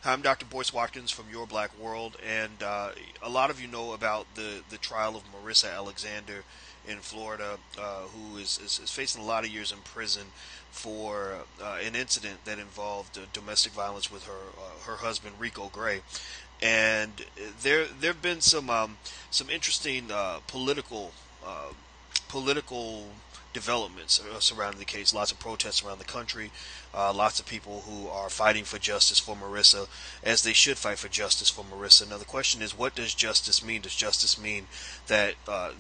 Hi, I'm Dr. Boyce Watkins from Your Black World, and a lot of you know about the trial of Marissa Alexander in Florida, who is facing a lot of years in prison for an incident that involved domestic violence with her husband Rico Gray, and there've been some interesting political developments surrounding the case. Lots of protests around the country. Lots of people who are fighting for justice for Marissa, as they should fight for justice for Marissa. Now the question is, what does justice mean? Does justice mean that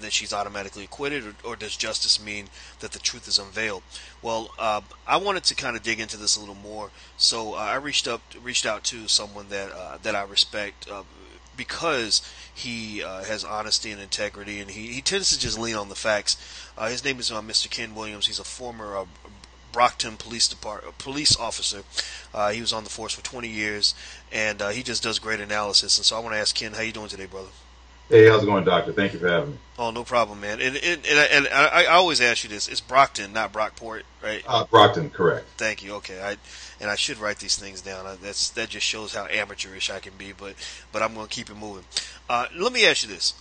she's automatically acquitted, or does justice mean that the truth is unveiled? Well, I wanted to kind of dig into this a little more, so I reached out to someone that I respect. Because he has honesty and integrity, and he tends to just lean on the facts. His name is Mr. Ken Williams. He's a former Brockton police officer. He was on the force for 20 years, and he just does great analysis. And so I want to ask Ken, how you doing today, brother? Hey, how's it going, Doctor? Thank you for having me. Oh, no problem, man. And I always ask you this: it's Brockton, not Brockport, right? Brockton, correct. Thank you. Okay, I should write these things down. That just shows how amateurish I can be. But I'm going to keep it moving. Let me ask you this.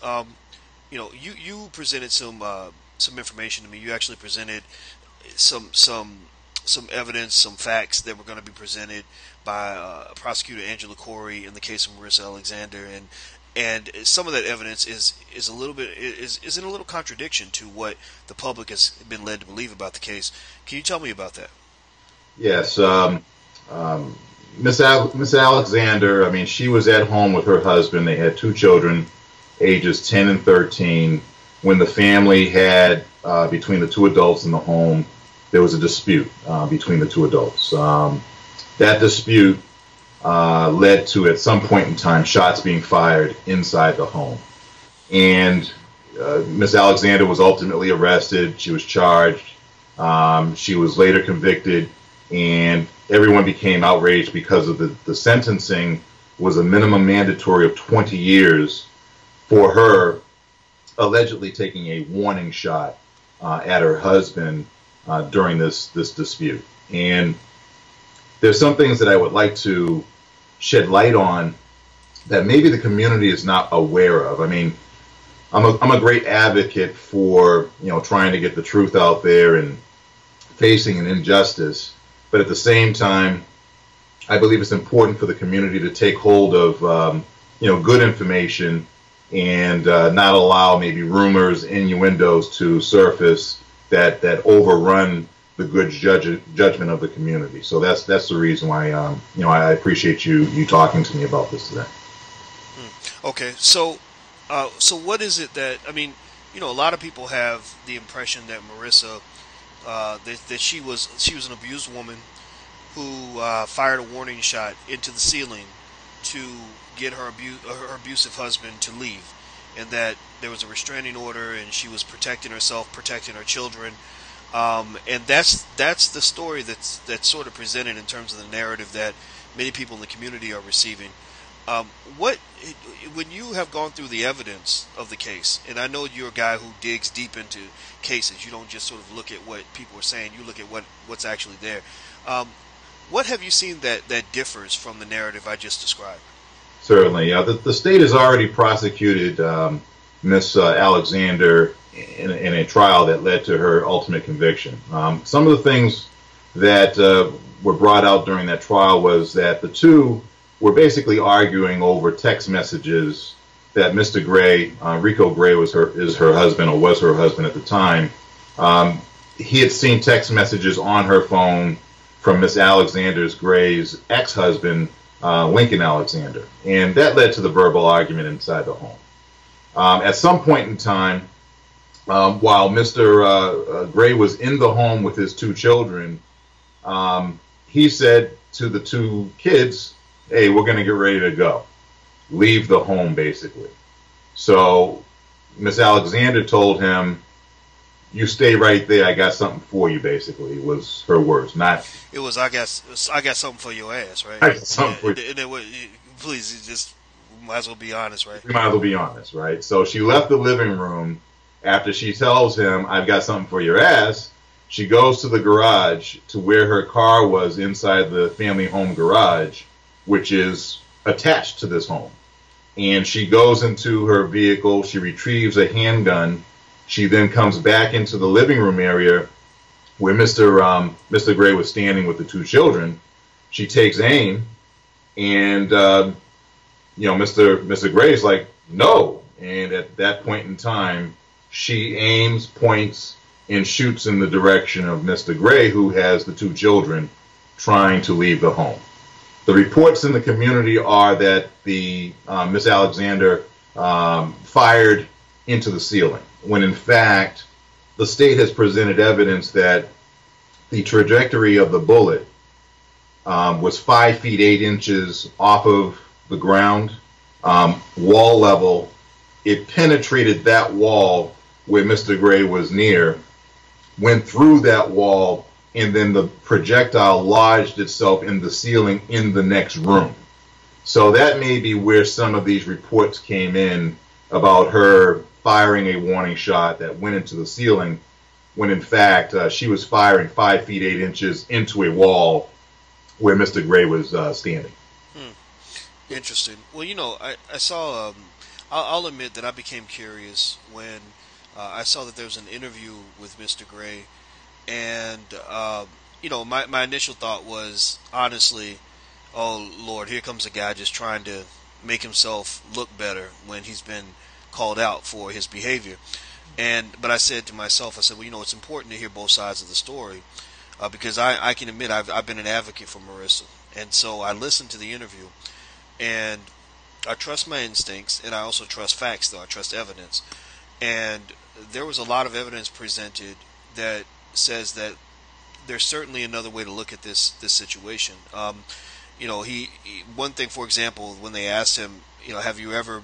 You presented some information to me. You actually presented some evidence, some facts that were going to be presented by Prosecutor Angela Corey in the case of Marissa Alexander, and some of that evidence is in a little contradiction to what the public has been led to believe about the case. Can you tell me about that? Yes. Miss Alexander, I mean, she was at home with her husband. They had two children, ages 10 and 13. When the family had, between the two adults in the home, there was a dispute between the two adults. That dispute led to, at some point in time, shots being fired inside the home. And Miss Alexander was ultimately arrested. She was charged. She was later convicted, and everyone became outraged because of the sentencing was a minimum mandatory of 20 years for her allegedly taking a warning shot at her husband during this dispute. And there's some things that I would like to shed light on that maybe the community is not aware of. I mean, I'm a great advocate for, trying to get the truth out there and facing an injustice, but at the same time, I believe it's important for the community to take hold of good information and not allow maybe rumors, innuendos to surface that overrun the good judgment of the community. So that's the reason why I appreciate you talking to me about this today. Okay, so what is it that, I mean, a lot of people have the impression that Marissa that she was an abused woman who fired a warning shot into the ceiling to get her abusive husband to leave, and that there was a restraining order and she was protecting herself, protecting her children. And that's the story that's sort of presented in terms of the narrative that many people in the community are receiving. When you have gone through the evidence of the case, and I know you're a guy who digs deep into cases, you don't just sort of look at what people are saying, you look at what's actually there. What have you seen that differs from the narrative I just described? Certainly. The state has already prosecuted Miss Alexander in a trial that led to her ultimate conviction. Some of the things that were brought out during that trial was that the two were basically arguing over text messages that Mr. Gray, Rico Gray is her husband, or was her husband at the time. He had seen text messages on her phone from Miss Alexander's Gray's ex-husband, Lincoln Alexander, and that led to the verbal argument inside the home. At some point in time, while Mr. Gray was in the home with his two children, he said to the two kids, "Hey, we're going to get ready to go. Leave the home," basically. So Miss Alexander told him, "You stay right there. I got something for you," basically. It was her words, not... It was, I got something for your ass, right? I got something for you. Please, you just might as well be honest, right? We might as well be honest, right? So she left the living room. After she tells him, "I've got something for your ass," she goes to the garage to where her car was inside the family home garage, which is attached to this home. And she goes into her vehicle, she retrieves a handgun, she then comes back into the living room area where Mr. Gray was standing with the two children. She takes aim, and Mr. Gray's like, no. And at that point in time, she aims, points, and shoots in the direction of Mr. Gray, who has the two children trying to leave the home. The reports in the community are that the Miss Alexander fired into the ceiling, when in fact the state has presented evidence that the trajectory of the bullet was 5 feet 8 inches off of the ground, wall level. It penetrated that wall where Mr. Gray was near, went through that wall, and then the projectile lodged itself in the ceiling in the next room. So that may be where some of these reports came in about her firing a warning shot that went into the ceiling, when in fact she was firing 5 feet 8 inches into a wall where Mr. Gray was standing. Interesting. Well, I saw, I'll admit that I became curious when I saw that there was an interview with Mr. Gray, and, my initial thought was, honestly, oh, Lord, here comes a guy just trying to make himself look better when he's been called out for his behavior. But I said to myself, I said, well, it's important to hear both sides of the story, because I can admit I've been an advocate for Marissa. And so I listened to the interview, and I trust my instincts, and I also trust facts, though. I trust evidence. And there was a lot of evidence presented that says that there's certainly another way to look at this situation. One thing, for example, when they asked him, have you ever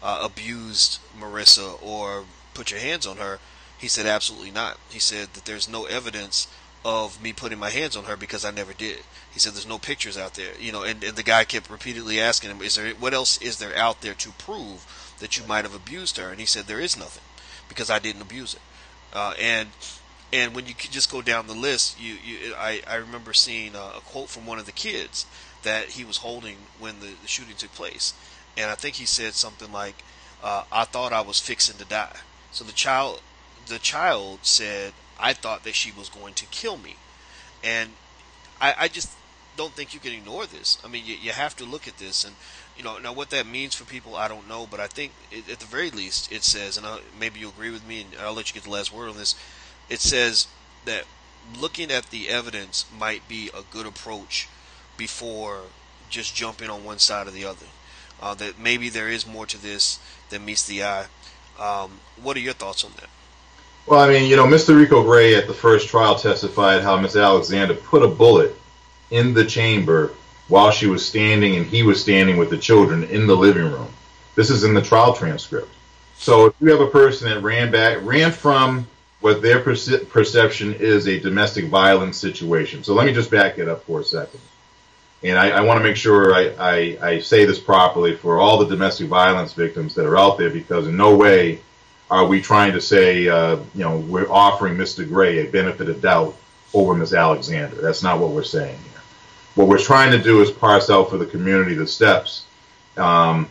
abused Marissa or put your hands on her, he said absolutely not. He said that there's no evidence of me putting my hands on her because I never did. He said there's no pictures out there, and the guy kept repeatedly asking him, what else is there out there to prove that you might have abused her? And he said there is nothing, because I didn't abuse her. And when you just go down the list, I remember seeing a quote from one of the kids that he was holding when the shooting took place, and I think he said something like, I thought I was fixing to die. So the child said, I thought that she was going to kill me. And I just don't think you can ignore this. I mean, you have to look at this. And, now what that means for people, I don't know. But I think, at the very least, it says, and maybe you'll agree with me, and I'll let you get the last word on this. It says that looking at the evidence might be a good approach before just jumping on one side or the other. That maybe there is more to this than meets the eye. What are your thoughts on that? Well, I mean, Mr. Rico Gray at the first trial testified how Miss Alexander put a bullet in the chamber while she was standing and he was standing with the children in the living room. This is in the trial transcript. So if you have a person that ran from what their perception is a domestic violence situation. So let me just back it up for a second. And I want to make sure I say this properly for all the domestic violence victims that are out there, because in no way are we trying to say, we're offering Mr. Gray a benefit of doubt over Miss Alexander. That's not what we're saying here. What we're trying to do is parse out for the community the steps. As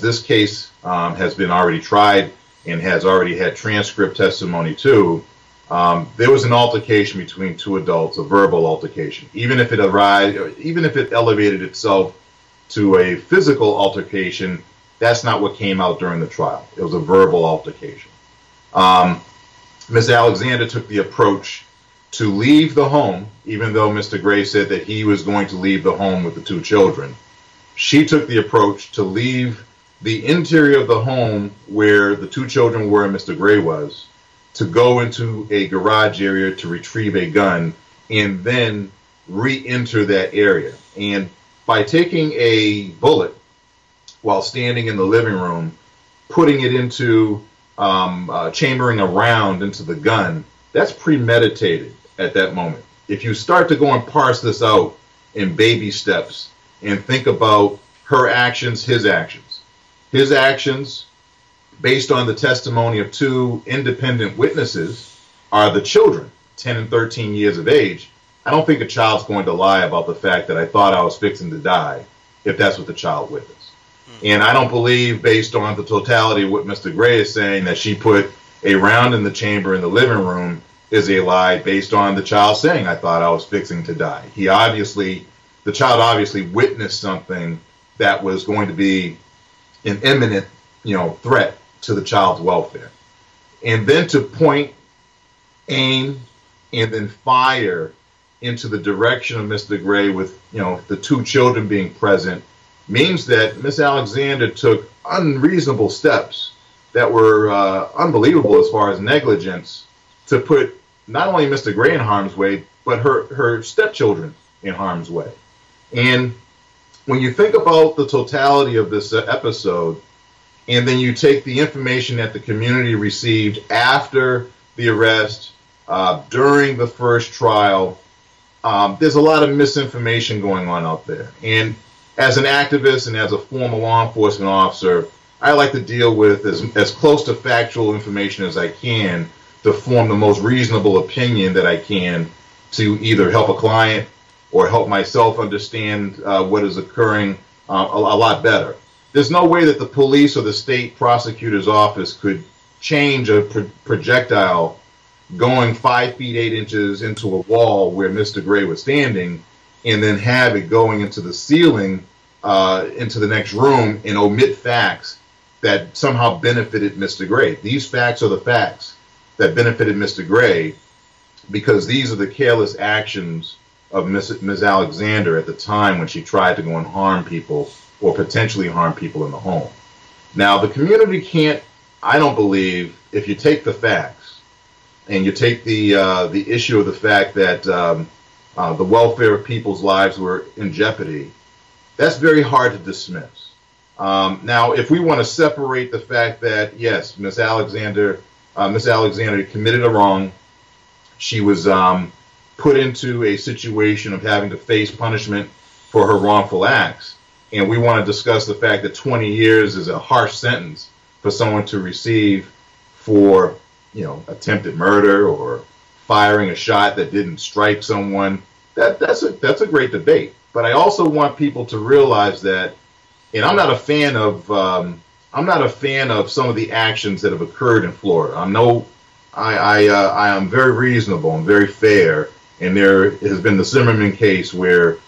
this case has been already tried and has already had transcript testimony too, there was an altercation between two adults, a verbal altercation. Even if it elevated itself to a physical altercation, that's not what came out during the trial. It was a verbal altercation. Ms. Alexander took the approach to leave the home, even though Mr. Gray said that he was going to leave the home with the two children. She took the approach to leave the interior of the home where the two children were and Mr. Gray was, to go into a garage area to retrieve a gun and then re-enter that area. And by taking a bullet while standing in the living room, putting it into, chambering a round into the gun, that's premeditated at that moment. If you start to go and parse this out in baby steps and think about her actions, his actions, based on the testimony of two independent witnesses, are the children, 10 and 13 years of age. I don't think a child's going to lie about the fact that I thought I was fixing to die if that's what the child witnessed. And I don't believe, based on the totality of what Mr. Gray is saying, that she put a round in the chamber in the living room is a lie based on the child saying, I thought I was fixing to die. The child obviously witnessed something that was going to be an imminent, threat to the child's welfare. And then to point, aim, and then fire into the direction of Mr. Gray with, the two children being present means that Miss Alexander took unreasonable steps that were unbelievable as far as negligence to put not only Mr. Gray in harm's way, but her stepchildren in harm's way. And when you think about the totality of this episode, and then you take the information that the community received after the arrest, during the first trial, there's a lot of misinformation going on out there. And as an activist and as a former law enforcement officer, I like to deal with as close to factual information as I can to form the most reasonable opinion that I can to either help a client or help myself understand what is occurring a lot better. There's no way that the police or the state prosecutor's office could change a projectile going 5 feet 8 inches into a wall where Mr. Gray was standing and then have it going into the ceiling into the next room and omit facts that somehow benefited Mr. Gray. These facts are the facts that benefited Mr. Gray because these are the careless actions of Ms. Alexander at the time when she tried to go and harm people or potentially harm people in the home. Now, the community can't, I don't believe, if you take the facts and you take the issue of the fact that the welfare of people's lives were in jeopardy, that's very hard to dismiss. Now, if we want to separate the fact that, yes, Miss Alexander committed a wrong, she was put into a situation of having to face punishment for her wrongful acts, and we want to discuss the fact that 20 years is a harsh sentence for someone to receive for, attempted murder or firing a shot that didn't strike someone. That's a great debate. But I also want people to realize that, and I'm not a fan of some of the actions that have occurred in Florida. I am very reasonable and very fair, and there has been the Zimmerman case where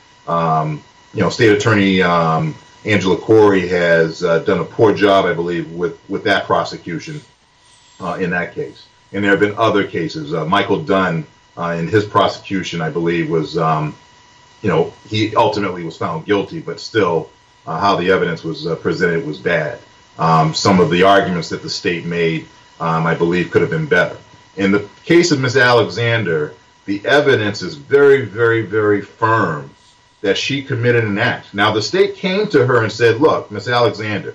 State Attorney Angela Corey has done a poor job, I believe, with that prosecution in that case. And there have been other cases. Michael Dunn, in his prosecution, I believe, was he ultimately was found guilty, but still, how the evidence was presented was bad. Some of the arguments that the state made, I believe, could have been better. In the case of Ms. Alexander, the evidence is very, very, very firm that she committed an act. Now, the state came to her and said, look, Ms. Alexander,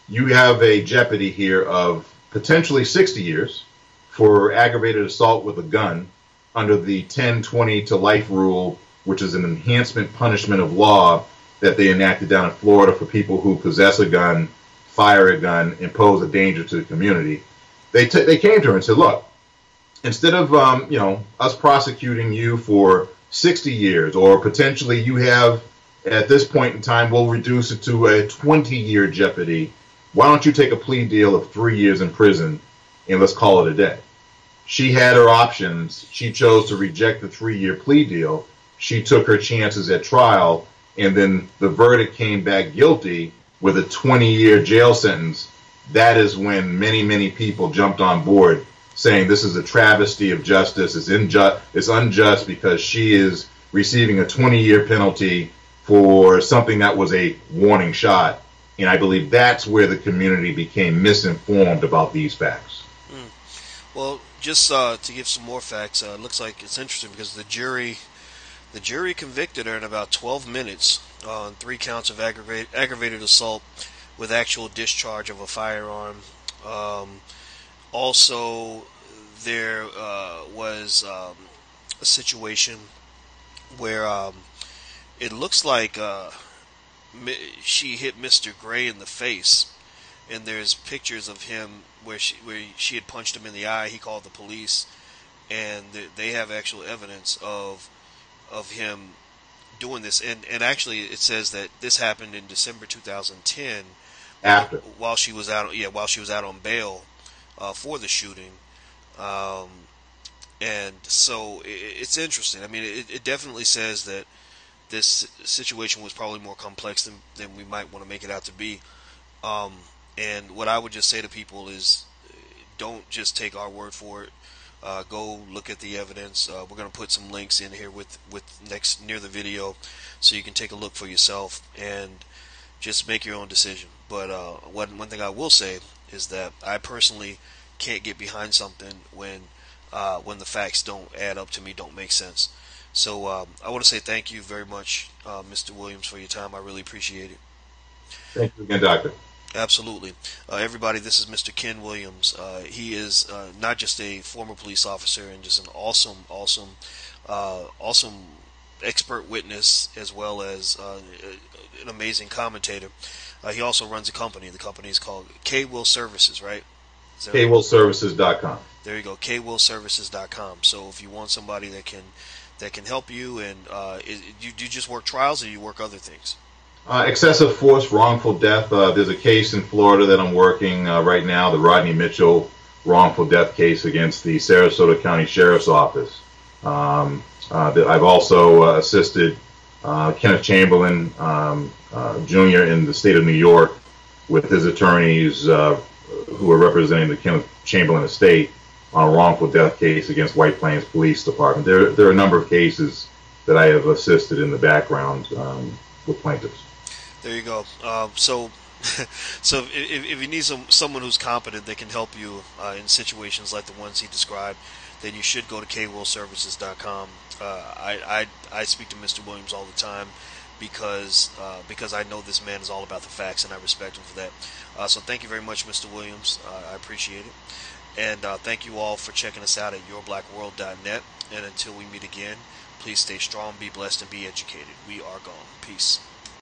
you have a jeopardy here of potentially 60 years for aggravated assault with a gun under the 10-20 to life rule, which is an enhancement punishment of law that they enacted down in Florida for people who possess a gun, fire a gun, and pose a danger to the community. They came to her and said, look, instead of us prosecuting you for 60 years, or potentially you have, at this point in time, we'll reduce it to a 20-year jeopardy, why don't you take a plea deal of 3 years in prison and let's call it a day? She had her options. She chose to reject the 3-year plea deal. She took her chances at trial, and then the verdict came back guilty with a 20-year jail sentence. That is when many, many people jumped on board saying this is a travesty of justice. It's unjust because she is receiving a 20-year penalty for something that was a warning shot. And I believe that's where the community became misinformed about these facts. Well, just to give some more facts, it looks like it's interesting because the jury convicted her in about 12 minutes on 3 counts of aggravated assault with actual discharge of a firearm. Also, there was a situation where it looks like she hit Mr. Gray in the face, and there's pictures of him where she had punched him in the eye. He called the police, and they have actual evidence of of him doing this, and actually it says that this happened in December 2010 After. while she was out, yeah, while she was out on bail for the shooting. Um, and so it's interesting. I mean, it definitely says that this situation was probably more complex than we might want to make it out to be. Um, and what I would just say to people is, don't just take our word for it. Go look at the evidence. We're going to put some links in here with next near the video, so you can take a look for yourself and just make your own decision. But one thing I will say is that I personally can't get behind something when the facts don't add up to me, don't make sense. So I want to say thank you very much, Mr. Williams, for your time. I really appreciate it. Thank you again, Doctor. Absolutely. Everybody, this is Mr. Ken Williams. He is not just a former police officer and just an awesome expert witness, as well as an amazing commentator. He also runs a company. The company is called K-Will Services, right? KWillServices.com. There you go, KWillServices.com. So if you want somebody that can help you, and you just work trials, or you work other things? Excessive force, wrongful death. There's a case in Florida that I'm working right now, the Rodney Mitchell wrongful death case against the Sarasota County Sheriff's Office. I've also assisted Kenneth Chamberlain Jr. in the state of New York with his attorneys who are representing the Kenneth Chamberlain estate on a wrongful death case against White Plains Police Department. There are a number of cases that I have assisted in the background with plaintiffs. There you go. So if you need someone who's competent that can help you in situations like the ones he described, then you should go to kwillservices.com. I speak to Mr. Williams all the time because I know this man is all about the facts, and I respect him for that. So thank you very much, Mr. Williams. I appreciate it. And thank you all for checking us out at yourblackworld.net. And until we meet again, please stay strong, be blessed, and be educated. We are gone. Peace.